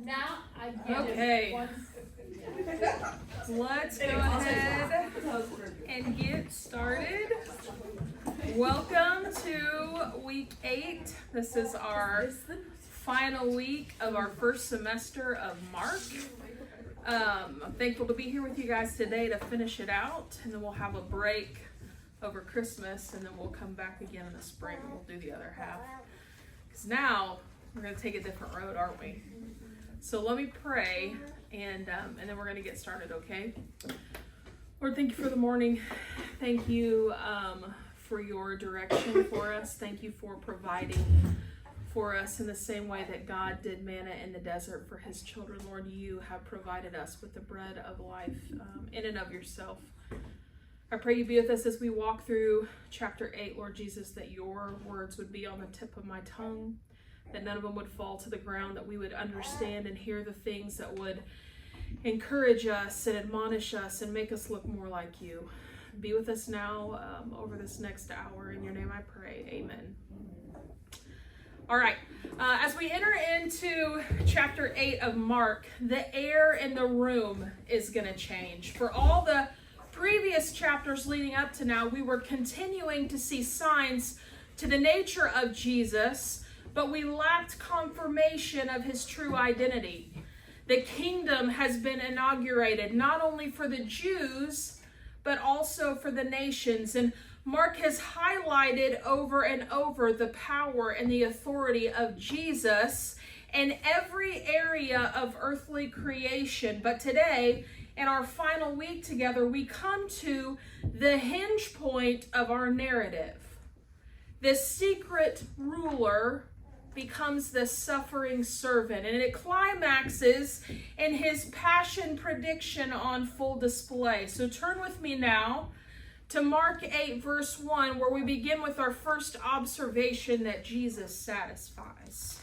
Now I get Okay. it. Let's go ahead and get started. Welcome to week 8. This is our final week of our first semester of Mark. I'm thankful to be here with you guys today to finish it out, and then we'll have a break over Christmas, and then we'll come back again in the spring and we'll do the other half. Because now we're going to take a different road, aren't we? So let me pray, and then we're going to get started, okay? Lord, thank you for the morning. Thank you for your direction for us. Thank you for providing for us in the same way that God did manna in the desert for his children. Lord, you have provided us with the bread of life in and of yourself. I pray you be with us as we walk through chapter 8, Lord Jesus, that your words would be on the tip of my tongue, that none of them would fall to the ground, that we would understand and hear the things that would encourage us and admonish us and make us look more like you. Be with us now over this next hour. In your name I pray. Amen. All right, as we enter into chapter 8 of Mark, the air in the room is going to change. For all the previous chapters leading up to now, we were continuing to see signs to the nature of Jesus, but we lacked confirmation of his true identity. The kingdom has been inaugurated, not only for the Jews, but also for the nations. And Mark has highlighted over and over the power and the authority of Jesus in every area of earthly creation. But today, in our final week together, we come to the hinge point of our narrative. The secret ruler becomes the suffering servant, and it climaxes in his passion prediction on full display. So turn with me now to Mark 8 verse 1, where we begin with our first observation that Jesus satisfies.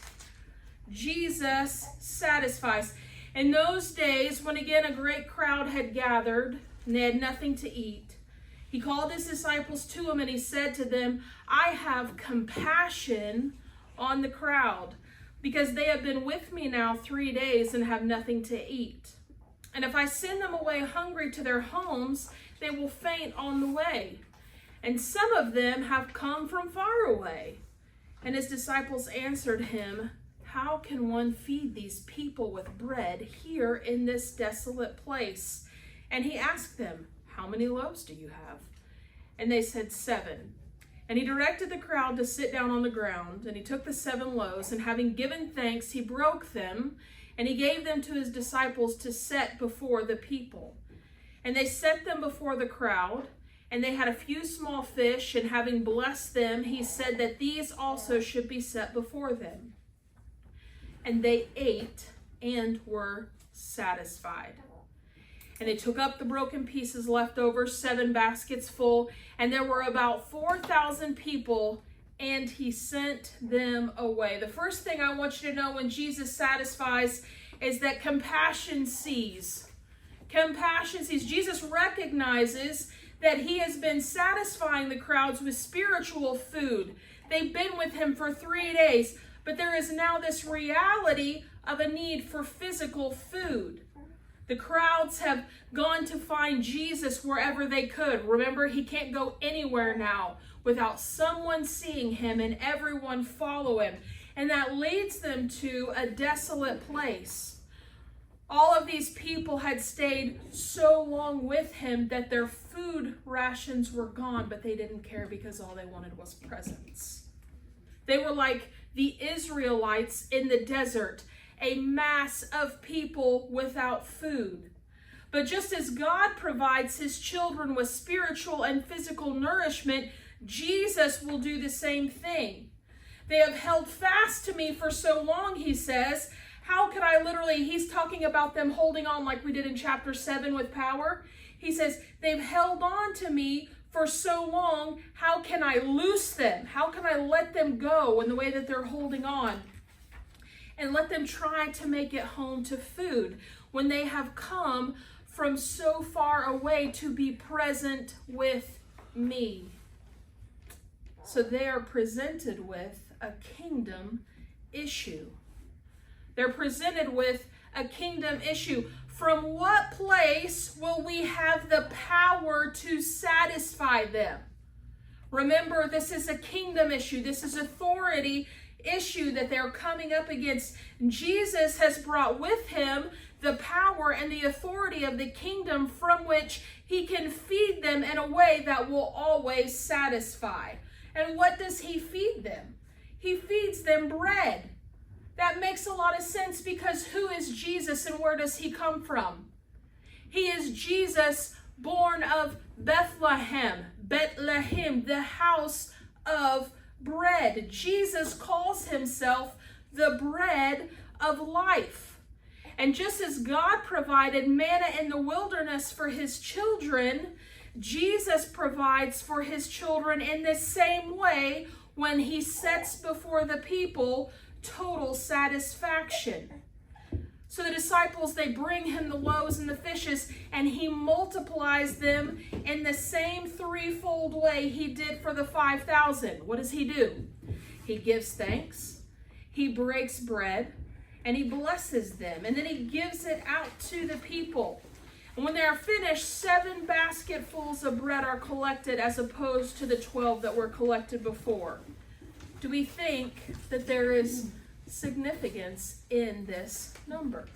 Jesus satisfies. In those days, when again a great crowd had gathered and they had nothing to eat, he called his disciples to him and he said to them, I have compassion on the crowd, because they have been with me now 3 days and have nothing to eat. And if I send them away hungry to their homes, they will faint on the way. And some of them have come from far away. And his disciples answered him, how can one feed these people with bread here in this desolate place? And he asked them, how many loaves do you have? And they said, 7. And he directed the crowd to sit down on the ground, and he took the 7 loaves, and having given thanks, he broke them, and he gave them to his disciples to set before the people. And they set them before the crowd, and they had a few small fish, and having blessed them, he said that these also should be set before them. And they ate and were satisfied. And they took up the broken pieces left over, 7 baskets full, and there were about 4,000 people, and he sent them away. The first thing I want you to know when Jesus satisfies is that compassion sees. Compassion sees. Jesus recognizes that he has been satisfying the crowds with spiritual food. They've been with him for 3 days, but there is now this reality of a need for physical food. The crowds have gone to find Jesus wherever they could. Remember, he can't go anywhere now without someone seeing him and everyone follow him. And that leads them to a desolate place. All of these people had stayed so long with him that their food rations were gone, but they didn't care because all they wanted was presence. They were like the Israelites in the desert, a mass of people without food. But just as God provides his children with spiritual and physical nourishment, Jesus will do the same thing. They have held fast to me for so long, he says. How could I he's talking about them holding on like we did in chapter 7 with power. He says, they've held on to me for so long. How can I loose them? How can I let them go in the way that they're holding on? And let them try to make it home to food when they have come from so far away to be present with me. So they are presented with a kingdom issue. They're presented with a kingdom issue. From what place will we have the power to satisfy them? Remember, this is a kingdom issue. This is authority issue that they're coming up against. Jesus has brought with him the power and the authority of the kingdom from which he can feed them in a way that will always satisfy. And what does he feed them? He feeds them bread. That makes a lot of sense, because who is Jesus and where does he come from? He is Jesus, born of Bethlehem, the house of bread. Jesus calls himself the bread of life. And just as God provided manna in the wilderness for his children, Jesus provides for his children in the same way when he sets before the people total satisfaction. So the disciples, they bring him the loaves and the fishes, and he multiplies them in the same threefold way he did for the 5,000. What does he do? He gives thanks, he breaks bread, and he blesses them, and then he gives it out to the people. And when they are finished, 7 basketfuls of bread are collected as opposed to the 12 that were collected before. Do we think that there is significance in this number?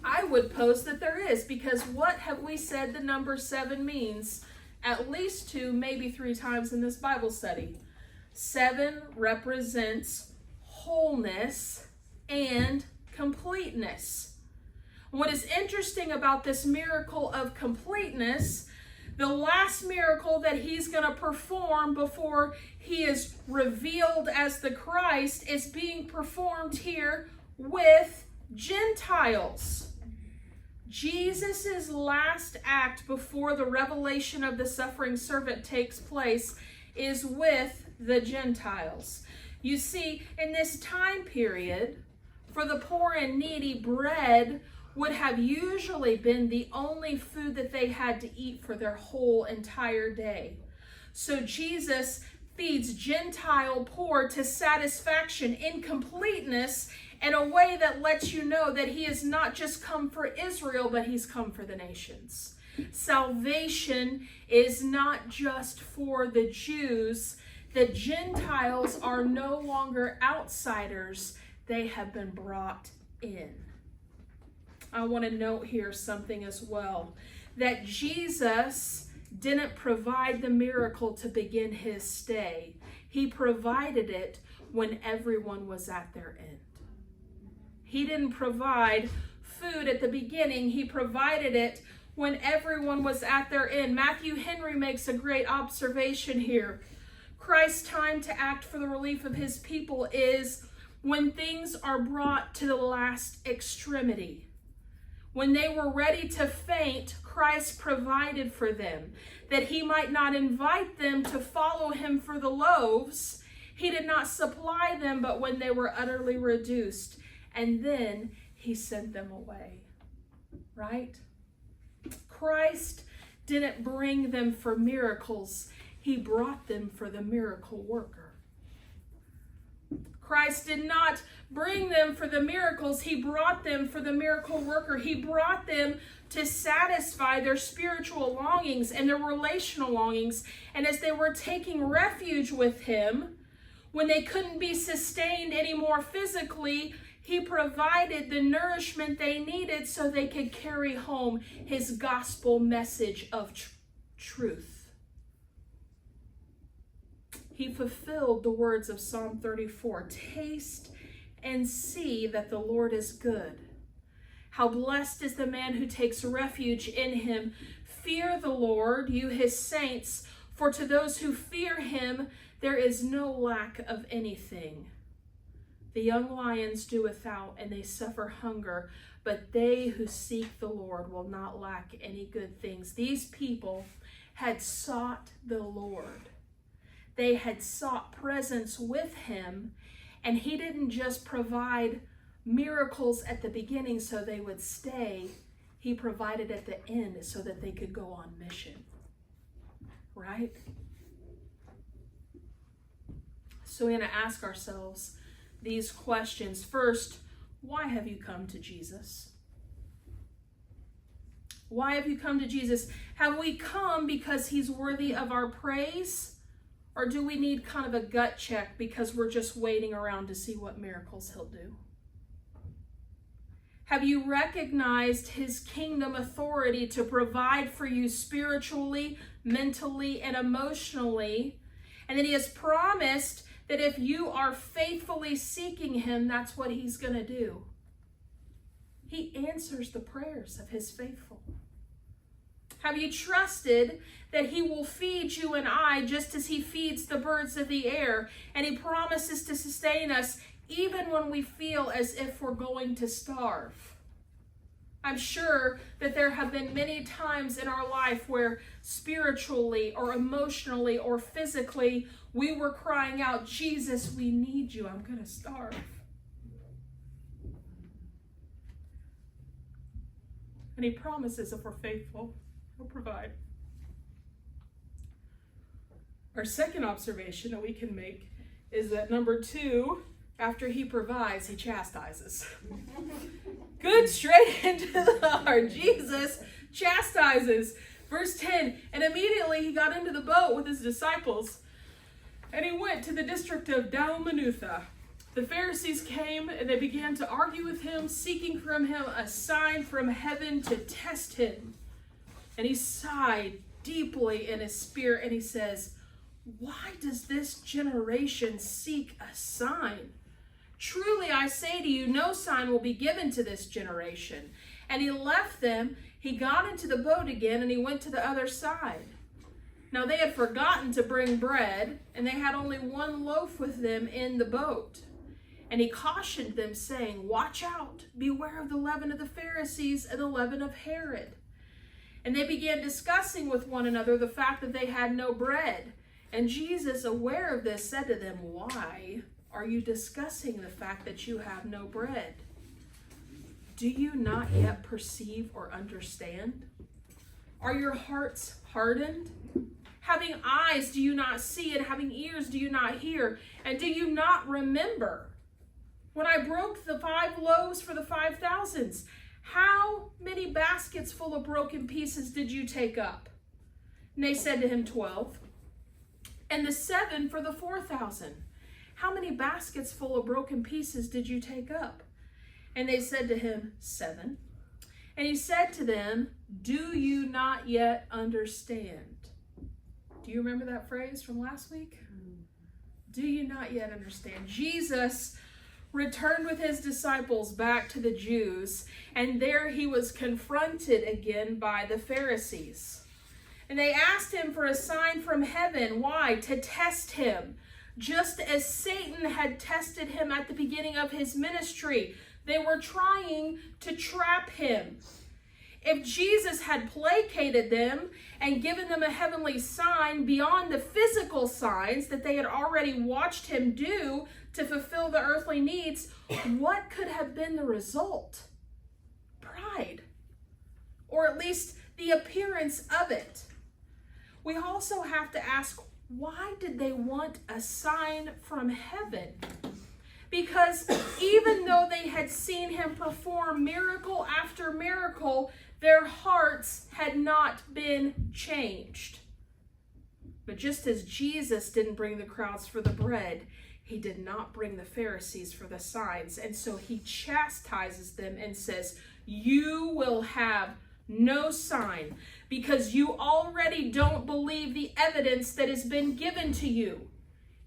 I would pose that there is, because what have we said the number 7 means at least 2, maybe 3 times in this Bible study? 7 represents wholeness and completeness. What is interesting about this miracle of completeness, the last miracle that he's going to perform before he is revealed as the Christ, is being performed here with Gentiles. Jesus' last act before the revelation of the suffering servant takes place is with the Gentiles. You see, in this time period, for the poor and needy, bread would have usually been the only food that they had to eat for their whole entire day. So Jesus feeds Gentile poor to satisfaction in completeness, in a way that lets you know that he has not just come for Israel, but he's come for the nations. Salvation is not just for the Jews. The Gentiles are no longer outsiders. They have been brought in. I want to note here something as well, that Jesus didn't provide the miracle to begin his stay. He provided it when everyone was at their end. He didn't provide food at the beginning. He provided it when everyone was at their end. Matthew Henry makes a great observation here. Christ's time to act for the relief of his people is when things are brought to the last extremity. When they were ready to faint, Christ provided for them, that he might not invite them to follow him for the loaves. He did not supply them, but when they were utterly reduced, and then he sent them away. Right? Christ didn't bring them for miracles. He brought them for the miracle worker. Christ did not bring them for the miracles. He brought them for the miracle worker. He brought them to satisfy their spiritual longings and their relational longings. And as they were taking refuge with him, when they couldn't be sustained anymore physically, he provided the nourishment they needed so they could carry home his gospel message of truth. He fulfilled the words of Psalm 34. Taste and see that the Lord is good. How blessed is the man who takes refuge in him. Fear the Lord, you his saints, for to those who fear him there is no lack of anything. The young lions do without, and they suffer hunger, but they who seek the Lord will not lack any good things. These people had sought the Lord. They had sought presence with him, and he didn't just provide miracles at the beginning so they would stay. He provided at the end so that they could go on mission. Right? So we're going to ask ourselves, these questions. First, why have you come to Jesus? Why have you come to Jesus? Have we come because he's worthy of our praise? Or do we need kind of a gut check because we're just waiting around to see what miracles he'll do? Have you recognized his kingdom authority to provide for you spiritually, mentally, and emotionally? And that he has promised that if you are faithfully seeking him, that's what he's going to do. He answers the prayers of his faithful. Have you trusted that he will feed you and I just as he feeds the birds of the air? And he promises to sustain us even when we feel as if we're going to starve. I'm sure that there have been many times in our life where spiritually or emotionally or physically we were crying out, Jesus, we need you. I'm going to starve. And he promises if we're faithful, he'll provide. Our second observation that we can make is that number 2, after he provides, he chastises. Good, straight into the heart. Jesus chastises. Verse 10, and immediately he got into the boat with his disciples, and he went to the district of Dalmanutha. The Pharisees came, and they began to argue with him, seeking from him a sign from heaven to test him. And he sighed deeply in his spirit, and he says, why does this generation seek a sign? Truly I say to you, no sign will be given to this generation. And he left them, he got into the boat again, and he went to the other side. Now they had forgotten to bring bread, and they had only 1 loaf with them in the boat. And he cautioned them, saying, watch out, beware of the leaven of the Pharisees and the leaven of Herod. And they began discussing with one another the fact that they had no bread. And Jesus, aware of this, said to them, why are you discussing the fact that you have no bread? Do you not yet perceive or understand? Are your hearts hardened? Having eyes, do you not see? And having ears, do you not hear? And do you not remember? When I broke the 5 loaves for the 5,000s, how many baskets full of broken pieces did you take up? And they said to him, 12. And the 7 for the 4,000. How many baskets full of broken pieces did you take up? And they said to him, 7. And he said to them, do you not yet understand? Do you remember that phrase from last week? Do you not yet understand? Jesus returned with his disciples back to the Jews, and there he was confronted again by the Pharisees. And they asked him for a sign from heaven. Why? To test him. Just as Satan had tested him at the beginning of his ministry. They were trying to trap him. If Jesus had placated them and given them a heavenly sign beyond the physical signs that they had already watched him do to fulfill the earthly needs, what could have been the result? Pride. Or at least the appearance of it. We also have to ask, why did they want a sign from heaven? Because even though they had seen him perform miracle after miracle, their hearts had not been changed. But just as Jesus didn't bring the crowds for the bread, he did not bring the Pharisees for the signs. And so he chastises them and says, you will have no sign, because you already don't believe the evidence that has been given to you.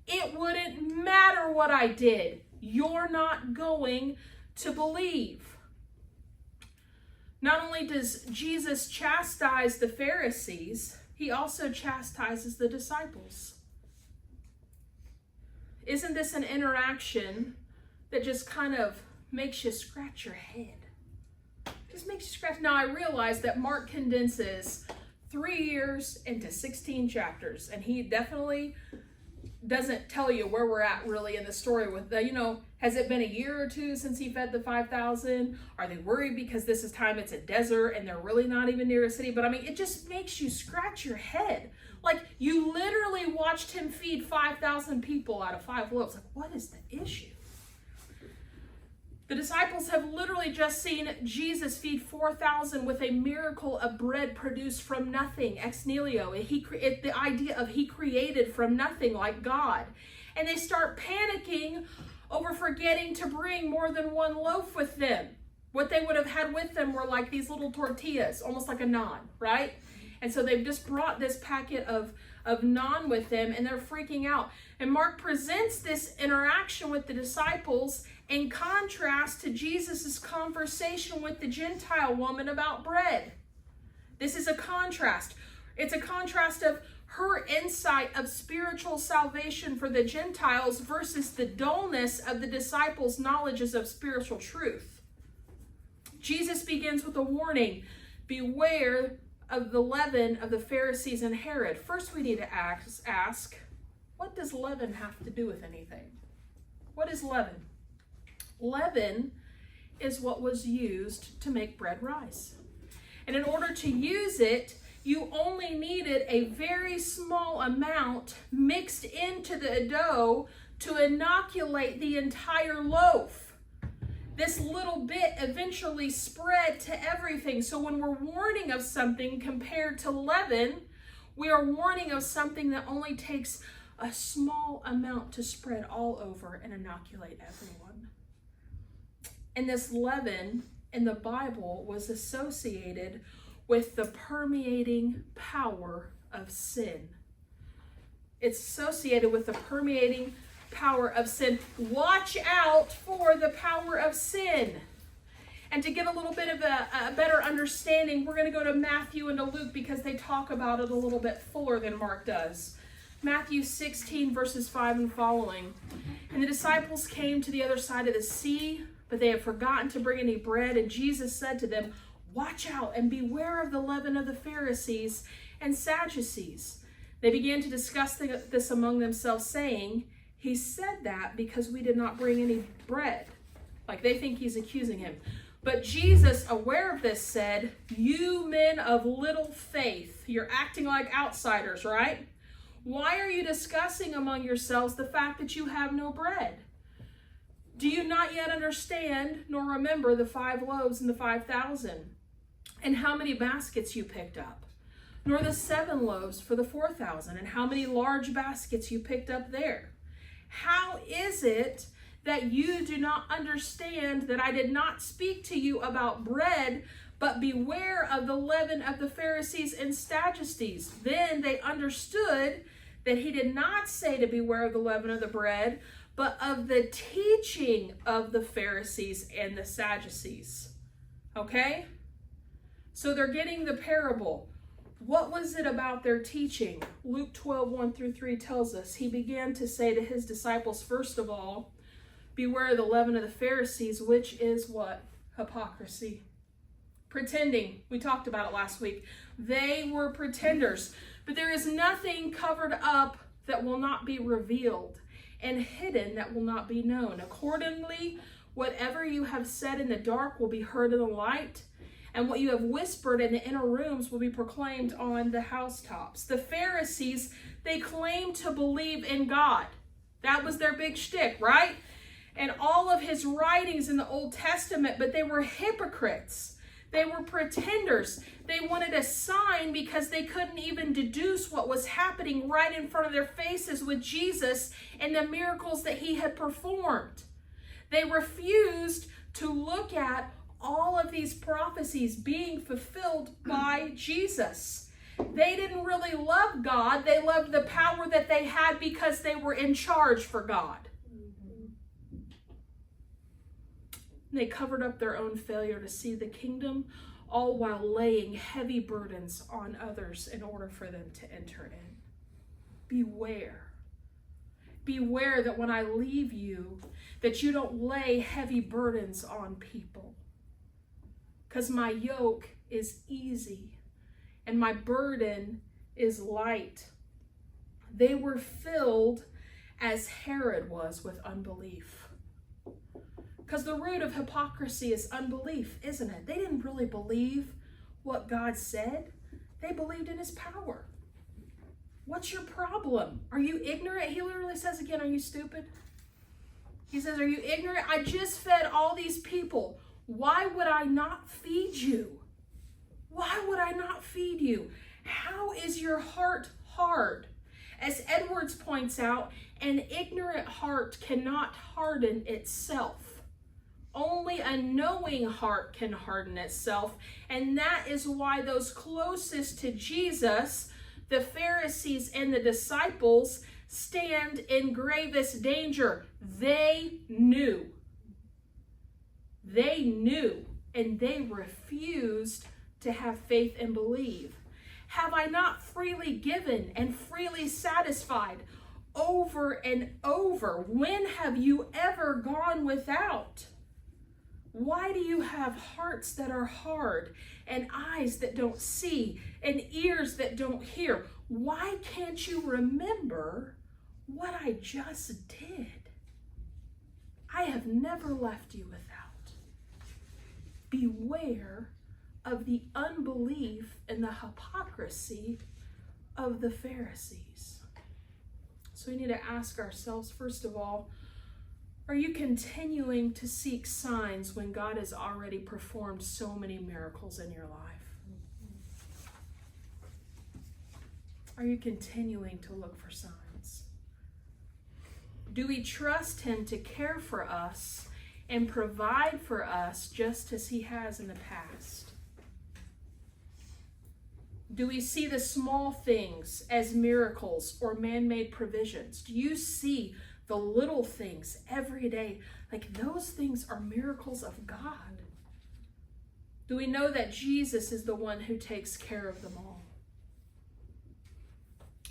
It wouldn't matter what I did. You're not going to believe. Not only does Jesus chastise the Pharisees, he also chastises the disciples. Isn't this an interaction that just kind of makes you scratch your head? Just makes you scratch. Now I realize that Mark condenses 3 years into 16 chapters, and he definitely doesn't tell you where we're at really in the story with the, has it been a year or 2 since he fed the 5,000? Are they worried because this is time it's a desert and they're really not even near a city? But I mean, it just makes you scratch your head. Like, you literally watched him feed 5,000 people out of 5 loaves. Like, what is the issue? The disciples have literally just seen Jesus feed 4,000 with a miracle of bread produced from nothing, ex nihilo. The idea of he created from nothing like God. And they start panicking over forgetting to bring more than one loaf with them. What they would have had with them were like these little tortillas, almost like a naan, right? And so they've just brought this packet of naan with them, and they're freaking out. And Mark presents this interaction with the disciples in contrast to Jesus' conversation with the Gentile woman about bread. This is a contrast. It's a contrast of her insight of spiritual salvation for the Gentiles versus the dullness of the disciples' knowledges of spiritual truth. Jesus begins with a warning: beware of the leaven of the Pharisees and Herod. First, we need to ask, what does leaven have to do with anything? What is leaven? Leaven is what was used to make bread rise. And in order to use it, you only needed a very small amount mixed into the dough to inoculate the entire loaf. This little bit eventually spread to everything. So when we're warning of something compared to leaven, we are warning of something that only takes a small amount to spread all over and inoculate everyone. And this leaven in the Bible was associated with the permeating power of sin. It's associated with the permeating power of sin. Watch out for the power of sin. And to get a little bit of a better understanding, we're going to go to Matthew and to Luke because they talk about it a little bit fuller than Mark does. Matthew 16, verses 5 and following. And the disciples came to the other side of the sea, but they had forgotten to bring any bread. And Jesus said to them, watch out and beware of the leaven of the Pharisees and Sadducees. They began to discuss this among themselves, saying, he said that because we did not bring any bread. Like they think he's accusing him. But Jesus, aware of this, said, you men of little faith. You're acting like outsiders, right? Why are you discussing among yourselves the fact that you have no bread? Do you not yet understand nor remember the 5 loaves and the 5,000, and how many baskets you picked up? Nor the 7 loaves for the 4,000, and how many large baskets you picked up there? How is it that you do not understand that I did not speak to you about bread, but beware of the leaven of the Pharisees and Sadducees? Then they understood that he did not say to beware of the leaven of the bread, but of the teaching of the Pharisees and the Sadducees. Okay? So they're getting the parable. What was it about their teaching? Luke 12, 1 through 3 tells us, he began to say to his disciples, first of all, beware of the leaven of the Pharisees, which is what? Hypocrisy. Pretending. We talked about it last week. They were pretenders. But there is nothing covered up that will not be revealed, and hidden that will not be known. Accordingly, whatever you have said in the dark will be heard in the light, and what you have whispered in the inner rooms will be proclaimed on the housetops. The Pharisees, they claimed to believe in God. That was their big shtick, right? And all of his writings in the Old Testament, but they were hypocrites. They were pretenders. They wanted a sign because they couldn't even deduce what was happening right in front of their faces with Jesus and the miracles that he had performed. They refused to look at all of these prophecies being fulfilled by Jesus. They didn't really love God. They loved the power that they had because they were in charge for God. They covered up their own failure to see the kingdom, all while laying heavy burdens on others in order for them to enter in. Beware. Beware that when I leave you, that you don't lay heavy burdens on people. Because my yoke is easy and my burden is light. They were filled as Herod was with unbelief. Because the root of hypocrisy is unbelief, isn't it? They didn't really believe what God said. They believed in his power. What's your problem? Are you ignorant? He literally says again, are you stupid? He says, are you ignorant? I just fed all these people. Why would I not feed you? Why would I not feed you? How is your heart hard? As Edwards points out, an ignorant heart cannot harden itself. Only a knowing heart can harden itself. And that is why those closest to Jesus, the Pharisees and the disciples, stand in gravest danger. They knew. They knew, and they refused to have faith and believe. Have I not freely given and freely satisfied over and over? When have you ever gone without? Why do you have hearts that are hard and eyes that don't see and ears that don't hear? Why can't you remember what I just did? I have never left you without. Beware of the unbelief and the hypocrisy of the Pharisees. So we need to ask ourselves, first of all, are you continuing to seek signs when God has already performed so many miracles in your life? Are you continuing to look for signs? Do we trust Him to care for us and provide for us just as He has in the past? Do we see the small things as miracles or man-made provisions? Do you see the little things every day? Like, those things are miracles of God. Do we know that Jesus is the one who takes care of them all?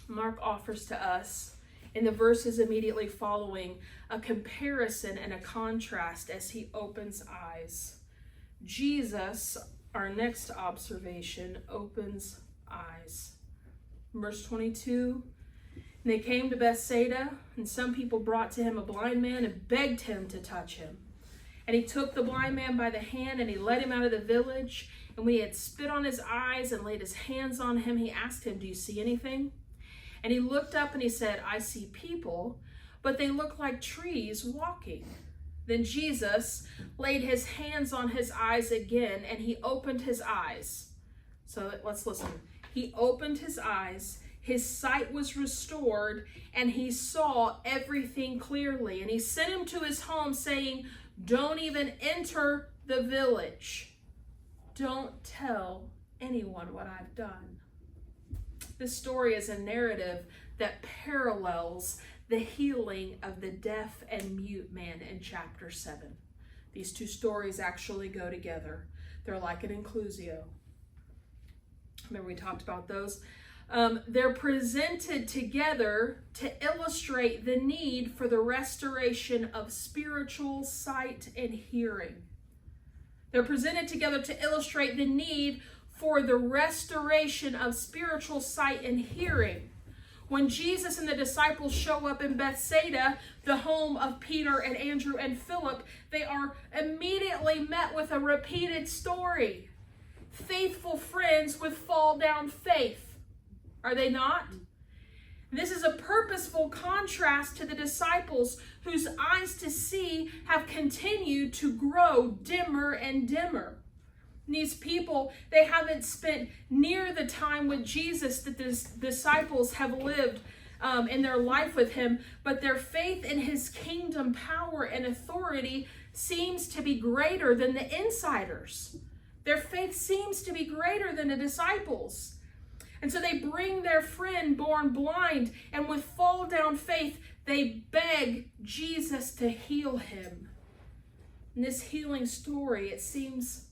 Mark offers to us, in the verses immediately following, a comparison and a contrast as he opens eyes. Jesus, our next observation, opens eyes. Verse 22, and they came to Bethsaida, and some people brought to him a blind man and begged him to touch him. And he took the blind man by the hand, and he led him out of the village. And when he had spit on his eyes and laid his hands on him, he asked him, do you see anything? And he looked up and he said, I see people, but they look like trees walking. Then Jesus laid his hands on his eyes again, and he opened his eyes. So let's listen. He opened his eyes, his sight was restored, and he saw everything clearly. And he sent him to his home, saying, don't even enter the village. Don't tell anyone what I've done. This story is a narrative that parallels the healing of the deaf and mute man in chapter 7. These two stories actually go together. They're like an inclusio. Remember we talked about those? They're presented together to illustrate the need for the restoration of spiritual sight and hearing. They're presented together to illustrate the need for the restoration of spiritual sight and hearing. When Jesus and the disciples show up in Bethsaida, the home of Peter and Andrew and Philip, they are immediately met with a repeated story. Faithful friends with fall down faith. Are they not? This is a purposeful contrast to the disciples whose eyes to see have continued to grow dimmer and dimmer. These people, they haven't spent near the time with Jesus that the disciples have lived in their life with him, but their faith in his kingdom power and authority seems to be greater than the insiders. Their faith seems to be greater than the disciples. And so they bring their friend born blind, and with fall down faith, they beg Jesus to heal him. In this healing story, it seems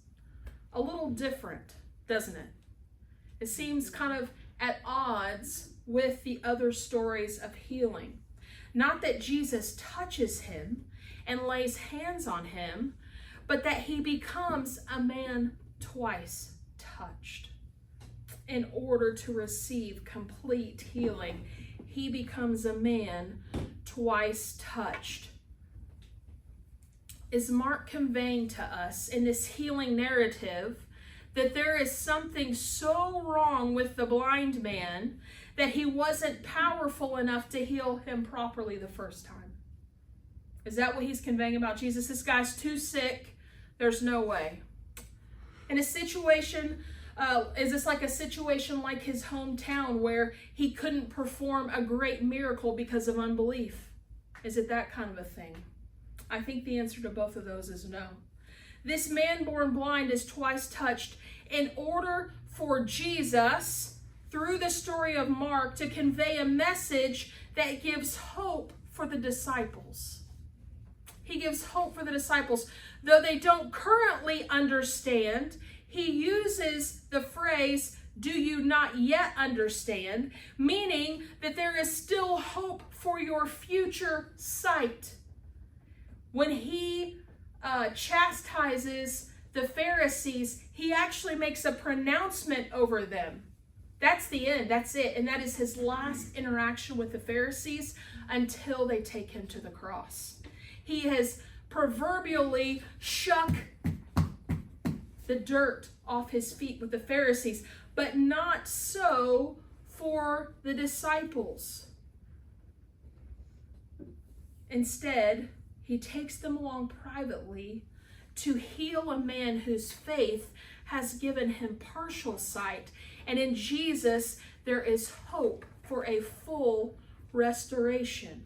a little different, doesn't it? It seems kind of at odds with the other stories of healing. Not that Jesus touches him and lays hands on him, but that he becomes a man twice touched. In order to receive complete healing, he becomes a man twice touched. Is Mark conveying to us in this healing narrative that there is something so wrong with the blind man that he wasn't powerful enough to heal him properly the first time? Is that what he's conveying about Jesus? This guy's too sick. There's no way. In a situation, is this like a situation like his hometown where he couldn't perform a great miracle because of unbelief? Is it that kind of a thing? I think the answer to both of those is no. This man born blind is twice touched in order for Jesus, through the story of Mark, to convey a message that gives hope for the disciples. He gives hope for the disciples. Though they don't currently understand, he uses the phrase, "Do you not yet understand?" meaning that there is still hope for your future sight. When he chastises the Pharisees, he actually makes a pronouncement over them. That's the end. That's it. And that is his last interaction with the Pharisees until they take him to the cross. He has proverbially shook the dirt off his feet with the Pharisees, but not so for the disciples. Instead, he takes them along privately to heal a man whose faith has given him partial sight. And in Jesus, there is hope for a full restoration.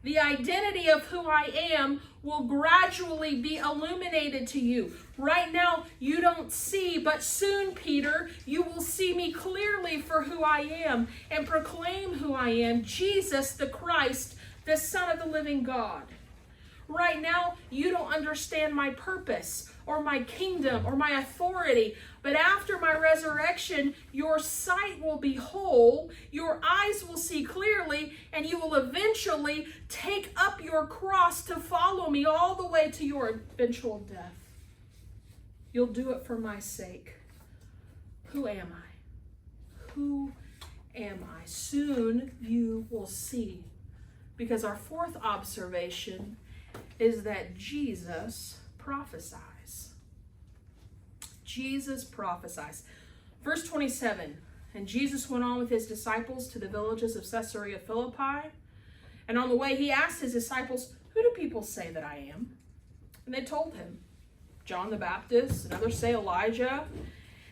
The identity of who I am will gradually be illuminated to you. Right now, you don't see, but soon, Peter, you will see me clearly for who I am and proclaim who I am, Jesus the Christ, the Son of the living God. Right now, you don't understand my purpose or my kingdom or my authority. But after my resurrection, your sight will be whole, your eyes will see clearly, and you will eventually take up your cross to follow me all the way to your eventual death. You'll do it for my sake. Who am I? Who am I? Soon you will see. Because our fourth observation is that Jesus prophesies. Jesus prophesies. Verse 27, and Jesus went on with his disciples to the villages of Caesarea Philippi. And on the way he asked his disciples, "Who do people say that I am?" And they told him, "John the Baptist, and others say Elijah,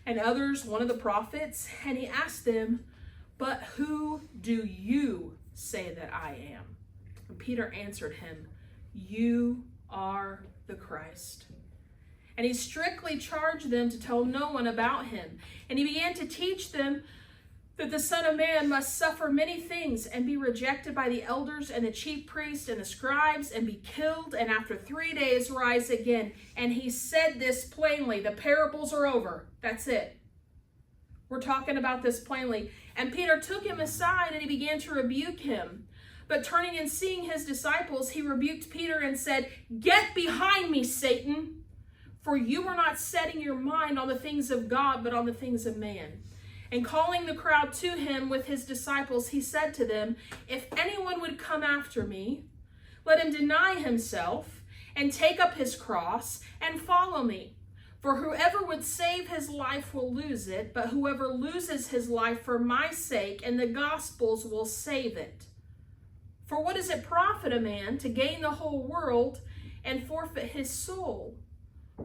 and others one of the prophets." And he asked them, "But who do you say that I am?" And Peter answered him, "You are the Christ." And he strictly charged them to tell no one about him. And he began to teach them that the Son of Man must suffer many things and be rejected by the elders and the chief priests and the scribes and be killed and after 3 days rise again. And he said this plainly. The parables are over. That's it. We're talking about this plainly. And Peter took him aside and he began to rebuke him. But turning and seeing his disciples, he rebuked Peter and said, "Get behind me, Satan, for you are not setting your mind on the things of God, but on the things of man." And calling the crowd to him with his disciples, he said to them, "If anyone would come after me, let him deny himself and take up his cross and follow me. For whoever would save his life will lose it, but whoever loses his life for my sake and the gospel's will save it. For what does it profit a man to gain the whole world and forfeit his soul?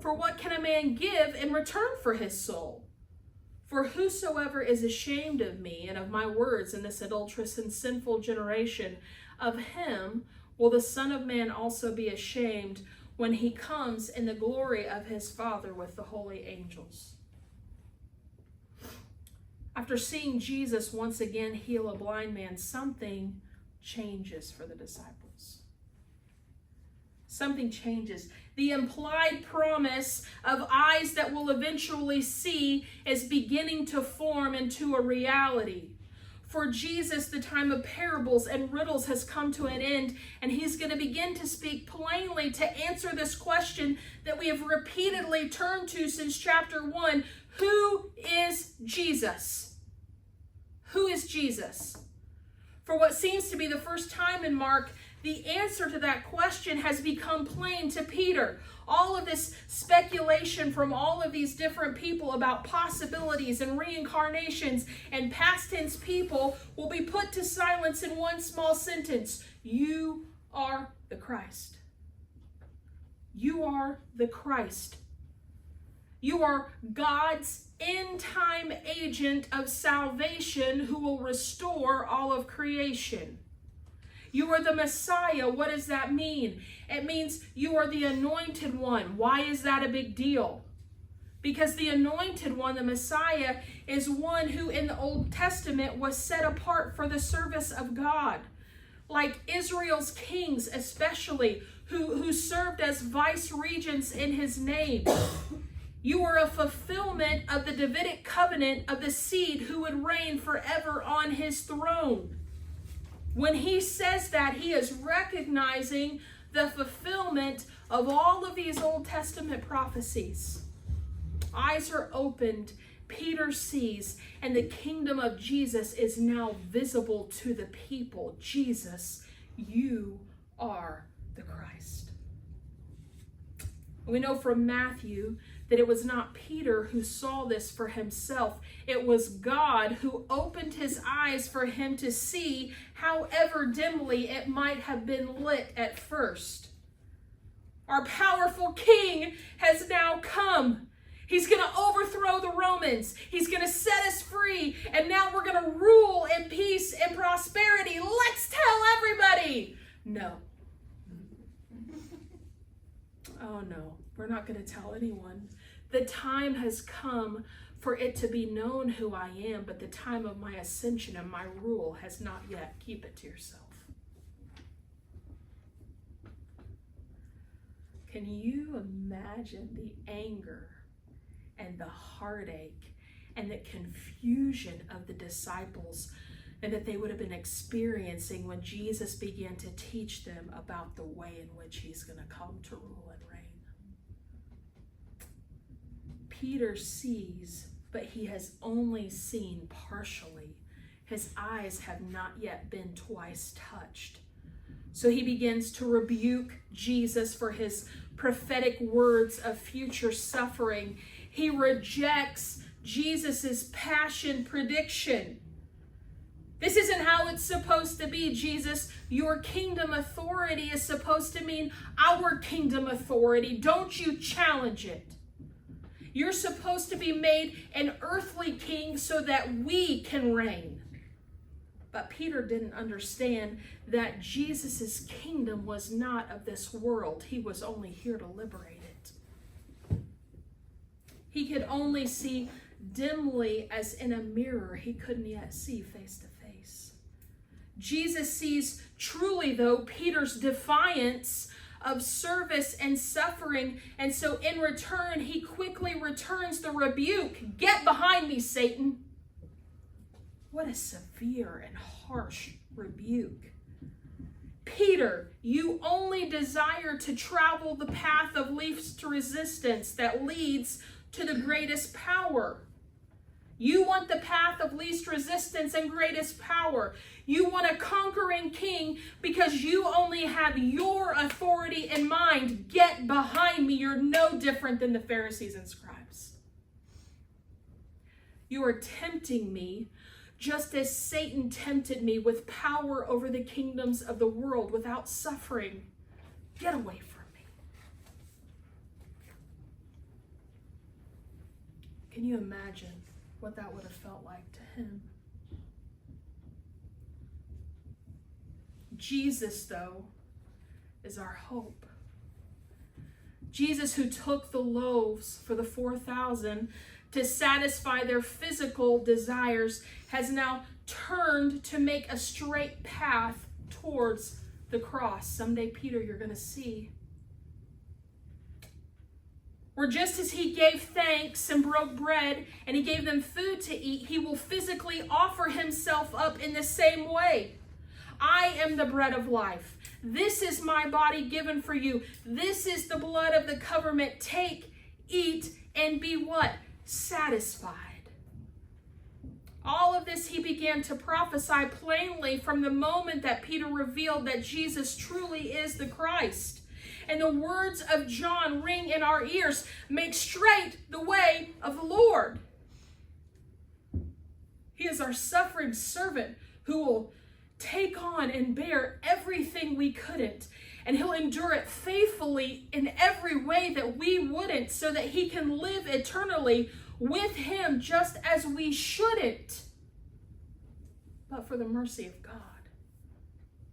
For what can a man give in return for his soul? For whosoever is ashamed of me and of my words in this adulterous and sinful generation, of him will the Son of Man also be ashamed when he comes in the glory of his Father with the holy angels." After seeing Jesus once again heal a blind man, something changes for the disciples. Something changes. The implied promise of eyes that will eventually see is beginning to form into a reality. For Jesus, the time of parables and riddles has come to an end, and he's going to begin to speak plainly to answer this question that we have repeatedly turned to since chapter 1. Who is Jesus? Who is Jesus? For what seems to be the first time in Mark, the answer to that question has become plain to Peter. All of this speculation from all of these different people about possibilities and reincarnations and past tense people will be put to silence in one small sentence. You are the Christ. You are the Christ. You are God's end-time agent of salvation who will restore all of creation. You are the Messiah. What does that mean? It means you are the anointed one. Why is that a big deal? Because the anointed one, the Messiah, is one who in the Old Testament was set apart for the service of God. Like Israel's kings especially, who served as vice regents in his name. You are a fulfillment of the Davidic covenant of the seed who would reign forever on his throne. When he says that, he is recognizing the fulfillment of all of these Old Testament prophecies. Eyes are opened, Peter sees, and the kingdom of Jesus is now visible to the people. Jesus, you are the Christ. We know from Matthew that it was not Peter who saw this for himself. It was God who opened his eyes for him to see, however dimly it might have been lit at first. Our powerful King has now come. He's going to overthrow the Romans. He's going to set us free. And now we're going to rule in peace and prosperity. Let's tell everybody. No. Oh no, we're not going to tell anyone. The time has come for it to be known who I am, but the time of my ascension and my rule has not yet. Keep it to yourself. Can you imagine the anger and the heartache and the confusion of the disciples and that they would have been experiencing when Jesus began to teach them about the way in which he's going to come to rule and reign? Peter sees, but he has only seen partially. His eyes have not yet been twice touched. So he begins to rebuke Jesus for his prophetic words of future suffering. He rejects Jesus's passion prediction. This isn't how it's supposed to be, Jesus. Your kingdom authority is supposed to mean our kingdom authority. Don't you challenge it. You're supposed to be made an earthly king so that we can reign. But Peter didn't understand that Jesus's kingdom was not of this world. He was only here to liberate it. He could only see dimly as in a mirror. He couldn't yet see face to face. Jesus sees truly, though, Peter's defiance of service and suffering, and so in return, he quickly returns the rebuke. Get behind me, Satan. What a severe and harsh rebuke. Peter, you only desire to travel the path of least resistance that leads to the greatest power. You want the path of least resistance and greatest power. You want a conquering king because you only have your authority in mind. Get behind me. You're no different than the Pharisees and scribes. You are tempting me just as Satan tempted me with power over the kingdoms of the world without suffering. Get away from me. Can you imagine what that would have felt like to him? Jesus, though, is our hope. Jesus, who took the loaves for the 4,000 to satisfy their physical desires, has now turned to make a straight path towards the cross. Someday, Peter, you're going to see. Or just as he gave thanks and broke bread and he gave them food to eat, he will physically offer himself up in the same way. I am the bread of life. This is my body given for you. This is the blood of the covenant. Take, eat, and be what? Satisfied. All of this he began to prophesy plainly from the moment that Peter revealed that Jesus truly is the Christ. And the words of John ring in our ears. Make straight the way of the Lord. He is our suffering servant who will take on and bear everything we couldn't. And he'll endure it faithfully in every way that we wouldn't, so that he can live eternally with him just as we shouldn't. But for the mercy of God.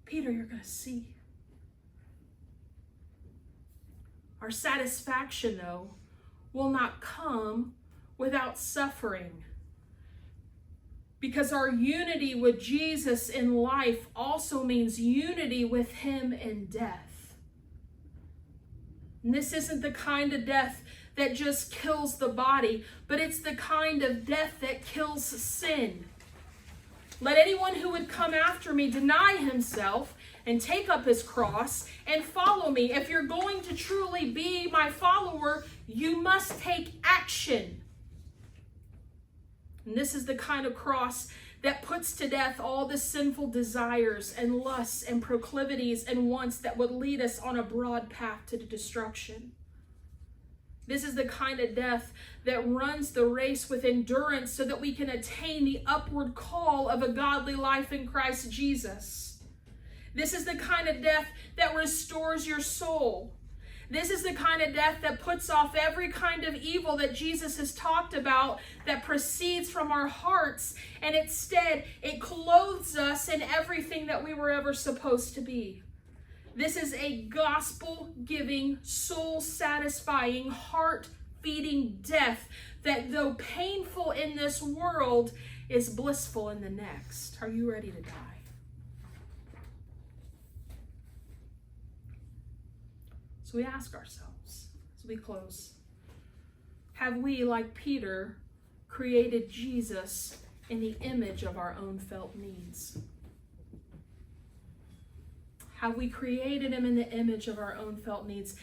Peter, you're going to see. Our satisfaction, though, will not come without suffering. Because our unity with Jesus in life also means unity with him in death. And this isn't the kind of death that just kills the body, but it's the kind of death that kills sin. Let anyone who would come after me deny himself and take up his cross and follow me. If you're going to truly be my follower, you must take action. And this is the kind of cross that puts to death all the sinful desires and lusts and proclivities and wants that would lead us on a broad path to destruction. This is the kind of death that runs the race with endurance so that we can attain the upward call of a godly life in Christ Jesus. This is the kind of death that restores your soul. This is the kind of death that puts off every kind of evil that Jesus has talked about that proceeds from our hearts, and instead it clothes us in everything that we were ever supposed to be. This is a gospel-giving, soul-satisfying, heart-feeding death that, though painful in this world, is blissful in the next. Are you ready to die? So we ask ourselves as we close, have we, like Peter, created Jesus in the image of our own felt needs? Have we created him in the image of our own felt needs?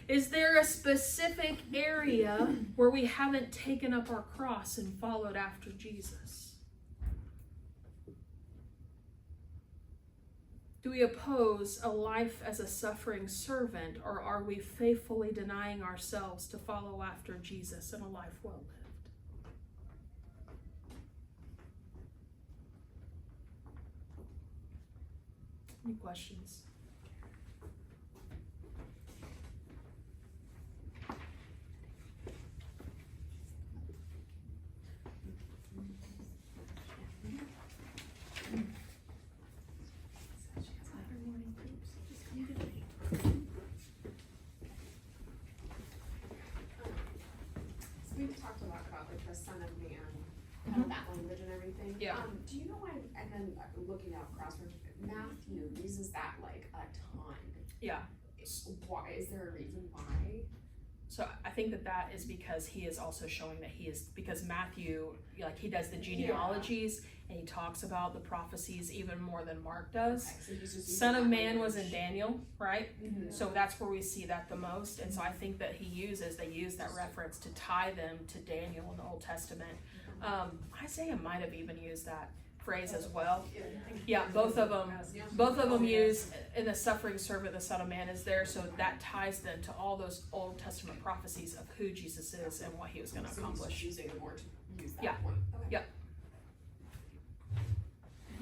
Is there a specific area where we haven't taken up our cross and followed after Jesus? Do we oppose a life as a suffering servant, or are we faithfully denying ourselves to follow after Jesus in a life well lived? Any questions? We've talked a lot about like the Son of Man, kind of that language and everything. Yeah. Do you know why? And then looking up crosswords, Matthew uses that like a ton. Yeah. Why? Is there a reason why? So I think that is because he is also showing that because Matthew, like, he does the genealogies and he talks about the prophecies even more than Mark does. Okay, so he's just Son of using that Man was in language. Daniel, right? Mm-hmm. So that's where we see that the most. And so I think that they use that reference to tie them to Daniel in the Old Testament. Isaiah might have even used that phrase as well. Yeah, both of them use in the suffering servant, the Son of Man is there, so that ties them to all those Old Testament prophecies of who Jesus is and what he was going to accomplish. So he's using it more to use that Yeah. one. Okay. Yeah.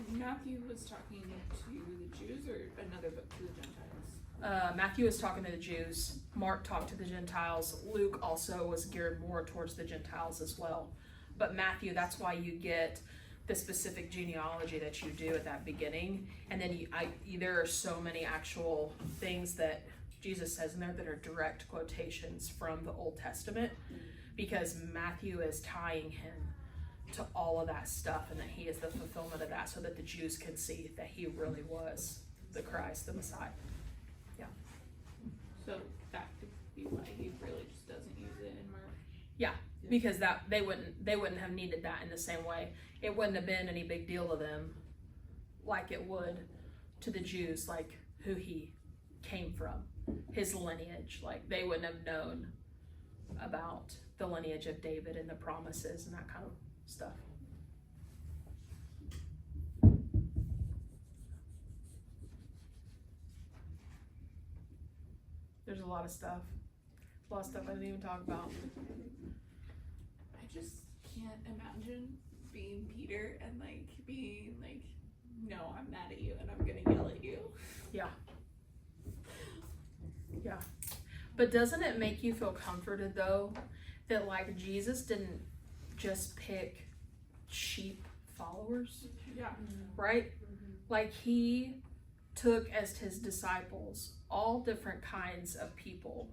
Matthew was talking to the Jews or another book to the Gentiles? Matthew was talking to the Jews. Mark talked to the Gentiles. Luke also was geared more towards the Gentiles as well. But Matthew, that's why you get the specific genealogy that you do at that beginning. And then there are so many actual things that Jesus says in there that are direct quotations from the Old Testament, because Matthew is tying him to all of that stuff and that he is the fulfillment of that, so that the Jews can see that he really was the Christ, the Messiah. Yeah. So that could be why he really just doesn't use it in Mark. Yeah, because that they wouldn't have needed that in the same way. It wouldn't have been any big deal to them like it would to the Jews, like who he came from, his lineage. Like they wouldn't have known about the lineage of David and the promises and that kind of stuff. There's a lot of stuff. A lot of stuff I didn't even talk about. I just can't imagine being Peter and like being like, no, I'm mad at you and I'm gonna yell at you. Yeah. But doesn't it make you feel comforted though that like Jesus didn't just pick sheep followers, Yeah. right? Like he took as his disciples all different kinds of people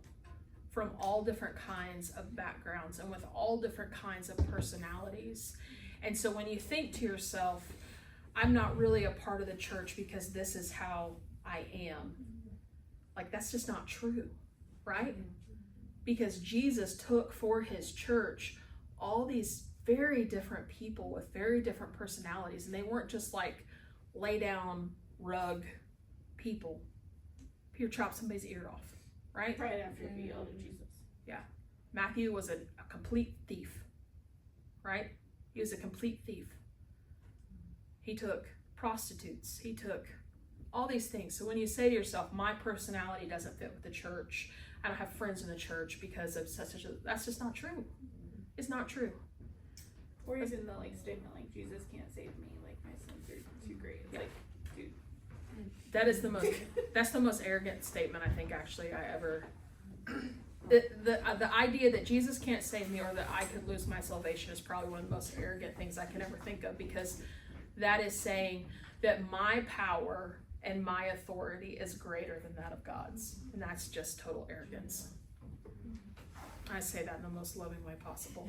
from all different kinds of backgrounds and with all different kinds of personalities. And so when you think to yourself, I'm not really a part of the church because this is how I am, like that's just not true, right? Because Jesus took for his church all these very different people with very different personalities, and they weren't just like lay down rug people. Peter chopped somebody's ear off, right? Right after he yelled at Jesus. Matthew was a complete thief, right? He was a complete thief. He took prostitutes. He took all these things. So when you say to yourself, my personality doesn't fit with the church, I don't have friends in the church because of such a, that's just not true. It's not true. Or even the like statement like Jesus can't save me, like my sins are too great. It's like, dude. That is the most, that's the most arrogant statement I think actually I ever, the idea that Jesus can't save me or that I could lose my salvation is probably one of the most arrogant things I can ever think of, because that is saying that my power and my authority is greater than that of God's, and that's just total arrogance. I say that in the most loving way possible.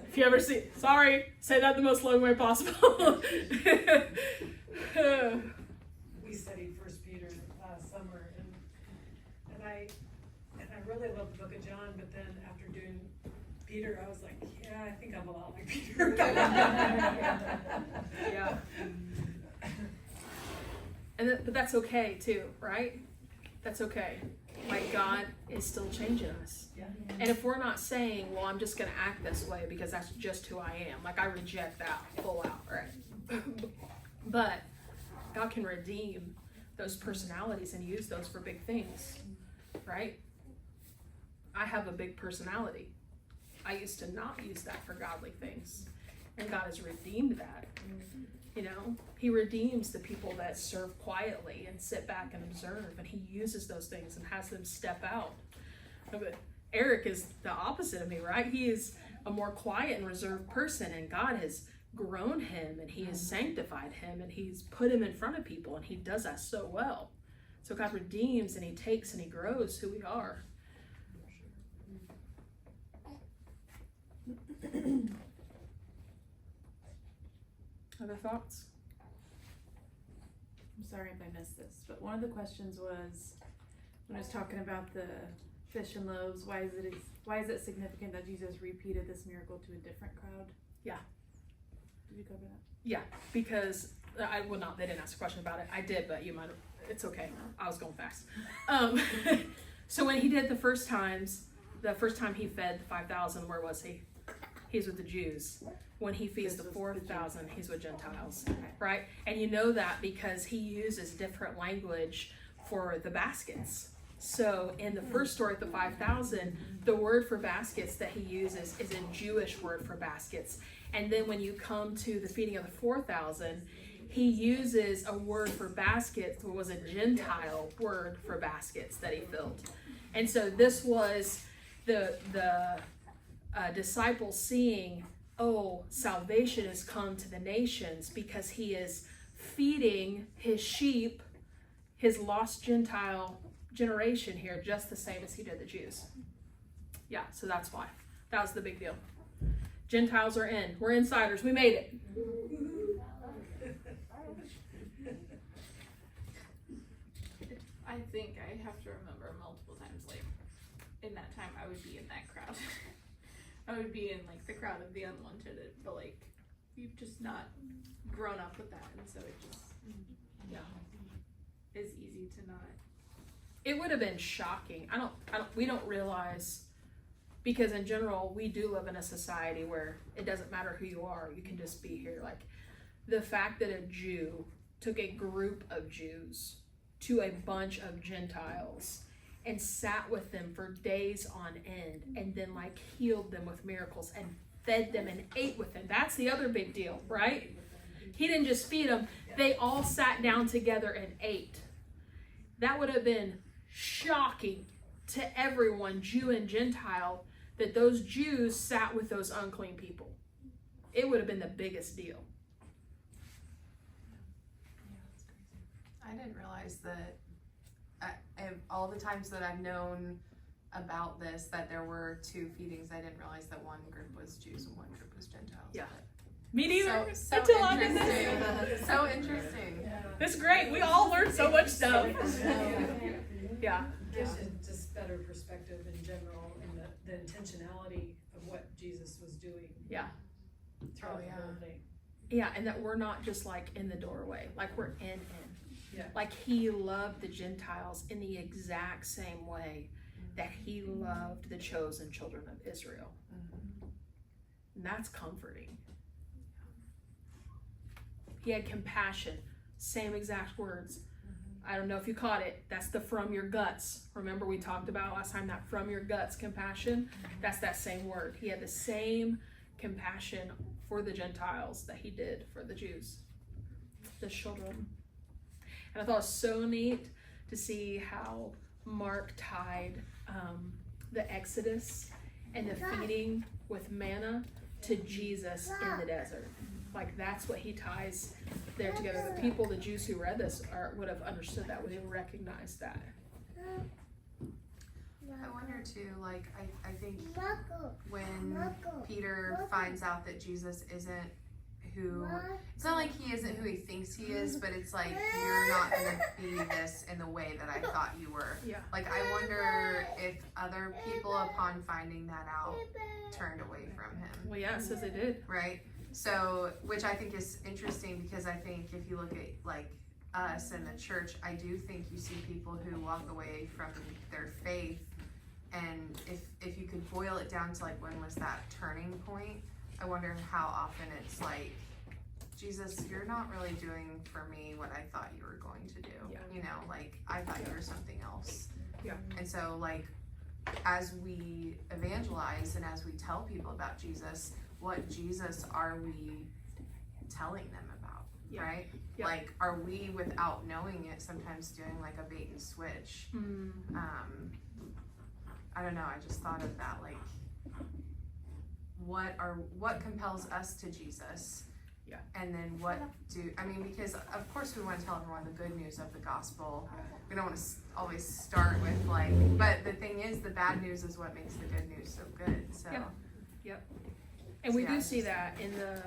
If you ever see, sorry, say that in the most loving way possible. We studied First Peter last summer, and I really love the book of John, but then after doing Peter, I was like, yeah, I think I'm a lot like Peter. Yeah. But that's okay too, right? That's okay. Like God is still changing us. Yeah. And if we're not saying, well, I'm just going to act this way because that's just who I am, like I reject that full out, right? But God can redeem those personalities and use those for big things, right? I have a big personality. I used to not use that for godly things, and God has redeemed that. You know, he redeems the people that serve quietly and sit back and observe, and he uses those things and has them step out. But Eric is the opposite of me, right? He is a more quiet and reserved person, and God has grown him and he has sanctified him and he's put him in front of people, and he does that so well. So God redeems and he takes and he grows who we are. Other thoughts? I'm sorry if I missed this, but one of the questions was when I was talking about the fish and loaves, why is it significant that Jesus repeated this miracle to a different crowd? Yeah. Did you cover that? Yeah, because they didn't ask a question about it. I did, but you might have, it's okay. I was going fast. So when he did the first time he fed the 5,000, where was he? He's with the Jews. When he feeds the 4,000, he's with Gentiles, right? And you know that because he uses different language for the baskets. So in the first story, the 5,000, the word for baskets that he uses is a Jewish word for baskets. And then when you come to the feeding of the 4,000, he uses a word for baskets that was a Gentile word for baskets that he filled. And so this was the disciples seeing, oh, salvation has come to the nations because he is feeding his sheep, his lost Gentile generation here, just the same as he did the Jews. Yeah, so that's why. That was the big deal. Gentiles are in. We're insiders. We made it. I think I have to remember multiple times, like, in that time I would be in that crowd. I would be in, like, the crowd of the unwanted, but, like, you've just not grown up with that, and so it just is easy to not. It would have been shocking. We don't realize, because in general, we do live in a society where it doesn't matter who you are, you can just be here. Like, the fact that a Jew took a group of Jews to a bunch of Gentiles and sat with them for days on end, and then like healed them with miracles and fed them and ate with them. That's the other big deal, right? He didn't just feed them. They all sat down together and ate. that would have been shocking to everyone, Jew and Gentile, that those Jews sat with those unclean people. It would have been the biggest deal. I didn't realize that all the times that I've known about this, that there were 2 feedings. I didn't realize that one group was Jews and one group was Gentiles. Yeah. Me neither. So until I did this. interesting. So interesting. It's great. We all learned so much stuff. Yeah. Gives you just better perspective in general and the intentionality of what Jesus was doing. Yeah. Throughout Oh, yeah. the whole thing. Yeah, and that we're not just like in the doorway, like we're in. Yeah. Like he loved the Gentiles in the exact same way that he loved the chosen children of Israel. And that's comforting. He had compassion, same exact words. I don't know if you caught it. That's the from your guts. Remember we talked about last time that from your guts compassion? That's that same word. He had the same compassion for the Gentiles that he did for the Jews, the children. And I thought it was so neat to see how Mark tied the Exodus and the feeding with manna to Jesus in the desert. Like that's what he ties there together. The people, the Jews who read this would have understood that, would have recognized that. I wonder too, like, I think when Peter finds out that Jesus isn't who, it's not like he isn't who he thinks he is, but it's like, you're not gonna be this in the way that I thought you were. Yeah. Like, I wonder if other people, upon finding that out, turned away from him. Well, yeah, it says they did. Right? So, which I think is interesting, because I think if you look at, like, us and the church, I do think you see people who walk away from their faith, and if you could boil it down to, like, when was that turning point, I wonder how often it's like, Jesus, you're not really doing for me what I thought you were going to do. Yeah. You know, like, I thought you were something else. Yeah. And so, like, as we evangelize and as we tell people about Jesus, what Jesus are we telling them about, Yeah. right? Yeah. Like, are we, without knowing it, sometimes doing like a bait and switch? I don't know, I just thought of that, like, what compels us to Jesus? Yeah. And then because of course we want to tell everyone the good news of the gospel. We don't want to always start with like, but the thing is, the bad news is what makes the good news so good. So. Yeah. And we Yeah, do see that in the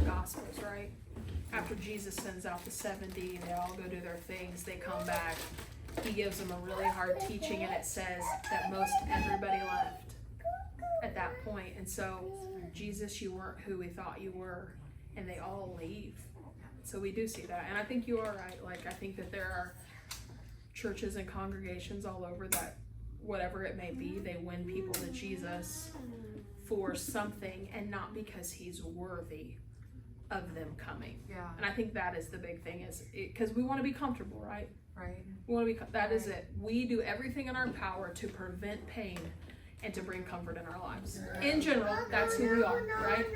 Gospels, right? After Jesus sends out the 70, they all go do their things, they come back, he gives them a really hard teaching, and it says that most everybody left at that point. And so, Jesus, you weren't who we thought you were, and they all leave. So we do see that, and I think you are right. Like, I think that there are churches and congregations all over that, whatever it may be, they win people to Jesus for something, and not because he's worthy of them coming. Yeah. And I think that is the big thing, is because we want to be comfortable, right? Right. We want to be. That is it. We do everything in our power to prevent pain and to bring comfort in our lives. In general, that's who we are, right?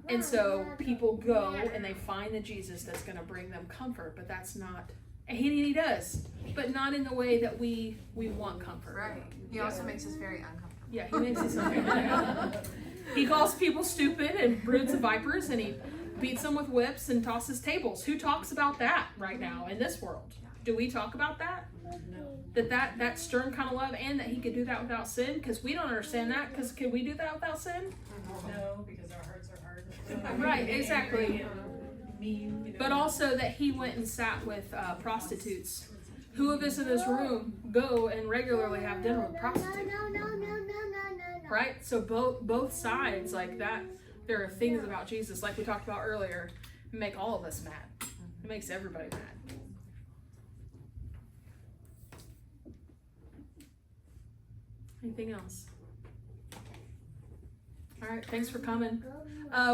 And so people go and they find the Jesus that's going to bring them comfort, but that's not. And he does, but not in the way that we want comfort. Right. He also makes us very uncomfortable. Yeah, he makes us uncomfortable. He calls people stupid and broods of vipers, and he beats them with whips and tosses tables. Who talks about that right now in this world? Do we talk about that? No. That stern kind of love, and that he could do that without sin? Because we don't understand that. Because can we do that without sin? No, because our hearts are hard. Right, exactly. Mean, But also that he went and sat with prostitutes. Who of us in this room go and regularly have dinner with prostitutes? Right? So both sides, like that, there are things about Jesus, like we talked about earlier, make all of us mad. It makes everybody mad. Anything else? All right, thanks for coming.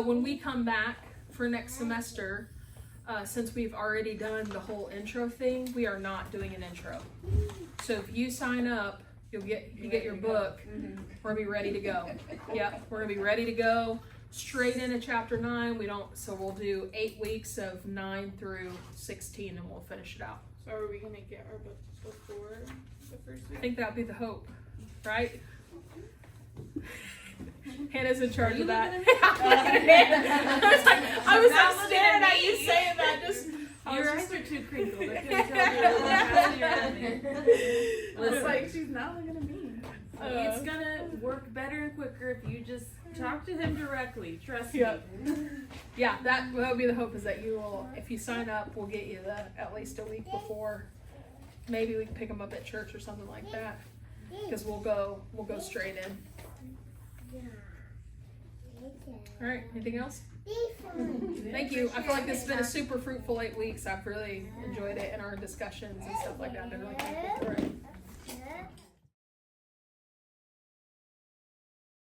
When we come back for next semester, since we've already done the whole intro thing, we are not doing an intro. So if you sign up, you get your book. We're gonna be ready to go. Yep, we're gonna be ready to go straight into chapter 9. So we'll do 8 weeks of 9 through 16, and we'll finish it out. So are we gonna get our books before the first I week? think that would be the hope, right? Hannah's in charge of that. I was like staring at you saying that. Just Your eyes are too crinkled. I couldn't tell you what you're having. It's like she's not looking at me. It's gonna work better and quicker if you just talk to him directly. Trust me. Yep. Yeah, that would be the hope, is that you will, if you sign up, we'll get you at least a week before. Maybe we can pick them up at church or something like that, because we'll go straight in. All right, anything else? Thank you. I feel like this has been a super fruitful 8 weeks. I've really enjoyed it, and our discussions and stuff like that. I've been really thankful for it.